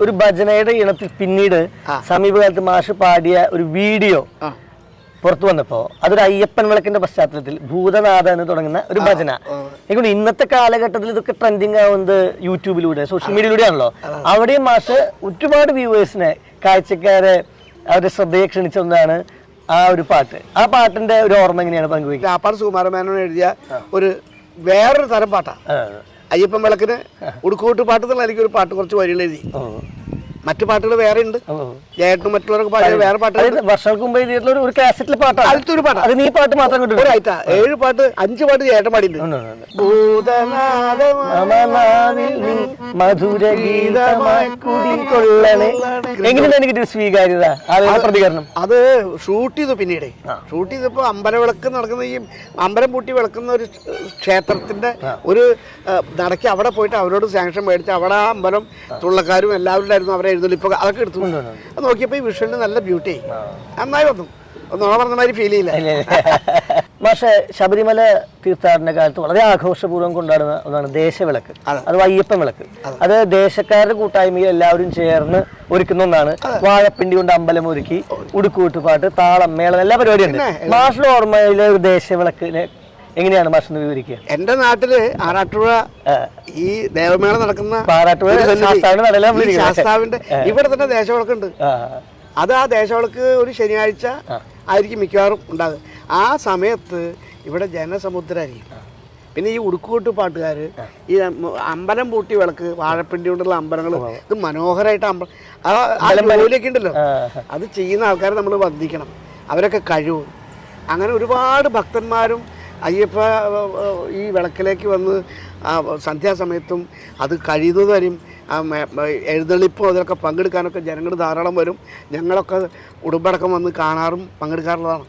ഒരു ഭജനയുടെ ഇനത്തിൽ പിന്നീട് സമീപകാലത്ത് മാഷ് പാടിയ ഒരു വീഡിയോ പുറത്തു വന്നപ്പോ അതൊരു അയ്യപ്പൻ വിളക്കിന്റെ പശ്ചാത്തലത്തിൽ ഭൂതനാഥ എന്ന് തുടങ്ങുന്ന ഒരു ഭജന. എനിക്ക് ഇന്നത്തെ കാലഘട്ടത്തിൽ ഇതൊക്കെ ട്രെൻഡിങ് ആവുന്നത് യൂട്യൂബിലൂടെ സോഷ്യൽ മീഡിയയിലൂടെയാണല്ലോ. അവിടെയും മാഷ് ഒരുപാട് വ്യൂവേഴ്സിനെ കാഴ്ചക്കാരെ അവരുടെ ശ്രദ്ധയെ ക്ഷണിച്ചൊന്നാണ് ആ ഒരു പാട്ട്. ആ പാട്ടിന്റെ ഒരു ഓർമ്മ എങ്ങനെയാണ് പങ്കുവയ്ക്കുക? ആ പാട്ട് സുകുമാരമേനോൻ എഴുതിയ ഒരു വേറൊരു തരം പാട്ടാ. അയ്യപ്പൻ വിളക്കിന് ഉടുക്കൂട്ട് പാട്ട് എന്നുള്ള എനിക്കൊരു പാട്ട് കുറച്ച് വരികൾ എഴുതി. മറ്റു പാട്ടുകൾ വേറെ ഉണ്ട്, ജയേട്ടനും മറ്റുള്ളവരൊക്കെ പാടിയ വേറെ പാട്ട്. വർഷങ്ങൾക്ക് മുമ്പ് എഴുതിയിട്ടുള്ള ഒരു കാസറ്റിലെ പാട്ടാണ്. അടുത്തൊരു പാട്ട്, അത് നീ പാട്ട് മാത്രം കിട്ടും. 7 പാട്ട് 5 പാട്ട് ജയേട്ടൻ പാടിയിട്ടുണ്ട്. എങ്ങനെയാണ് എനിക്ക് സ്വീകാര്യത, പ്രതികരണം? അത് ഷൂട്ട് ചെയ്തു. പിന്നീട് ഷൂട്ട് ചെയ്തപ്പോ അമ്പലവിളക്ക് നടക്കുന്ന ഈ അമ്പലം പൂട്ടി വിളക്കുന്ന ഒരു ക്ഷേത്രത്തിന്റെ ഒരു നടക്കി അവിടെ പോയിട്ട് അവരോട് സാങ്ഷൻ മേടിച്ച് അവിടെ ആ അമ്പലം തുള്ളക്കാരും എല്ലാവരും ആയിരുന്നു. അവരെ എഴുന്നള്ളിപ്പോ അതൊക്കെ എടുത്തു നോക്കിയപ്പോ ഈ വിഷ്വലിന് നല്ല ബ്യൂട്ടി നന്നായി വന്നു. ഒന്നും പറഞ്ഞ മാതിരി ഫീൽ ചെയ്യില്ല. പക്ഷേ ശബരിമല തീർത്ഥാടന കാലത്ത് വളരെ ആഘോഷപൂർവ്വം കൊണ്ടാടുന്ന ഒന്നാണ് ദേശവിളക്ക്, അത് അയ്യപ്പൻ വിളക്ക്. അത് ദേശക്കാരുടെ കൂട്ടായ്മയിൽ എല്ലാവരും ചേർന്ന് ഒരുക്കുന്ന ഒന്നാണ്. വാഴപ്പിണ്ടി കൊണ്ട് അമ്പലം ഒരുക്കി, ഉടുക്കൂട്ടുപാട്ട്, താളം, മേളം, എല്ലാ പരിപാടിയുണ്ട്. മാഷിന്റെ ഓർമ്മയിലെ ഒരു ദേശവിളക്കിനെ എങ്ങനെയാണ് മാഷ് വിവരിക്കുക? എന്റെ നാട്ടില് ആറാട്ടുപുഴ ഈ ദേവമേള നടക്കുന്ന ശാസ്താവിന്റെ ഇവിടെ തന്നെ ദേശവിളക്കുണ്ട്. അത് ആ ദേശവിളക്ക് ഒരു ശനിയാഴ്ച ആയിരിക്കും മിക്കവാറും ഉണ്ടാകുക. ആ സമയത്ത് ഇവിടെ ജനസമുദ്രമായിരിക്കും. പിന്നെ ഈ ഉടുക്കൂട്ട് പാട്ടുകാർ ഈ അമ്പലം പൂട്ടി വിളക്ക്, വാഴപ്പിണ്ടി കൊണ്ടുള്ള അമ്പലങ്ങൾ, ഇത് മനോഹരമായിട്ട് ജോലിയൊക്കെ ഉണ്ടല്ലോ, അത് ചെയ്യുന്ന ആൾക്കാരെ നമ്മൾ വന്ദിക്കണം. അവരൊക്കെ കഴിവും. അങ്ങനെ ഒരുപാട് ഭക്തന്മാരും അയ്യപ്പ ഈ വിളക്കിലേക്ക് വന്ന് സന്ധ്യാസമയത്തും അത് കഴിയുന്നതുവരെയും എഴുന്നള്ളിപ്പോ അതിലൊക്കെ പങ്കെടുക്കാനൊക്കെ ജനങ്ങൾ ധാരാളം വരും. ഞങ്ങളൊക്കെ ഉടുമ്പടക്കം വന്ന് കാണാറും പങ്കെടുക്കാറുള്ളതാണ്.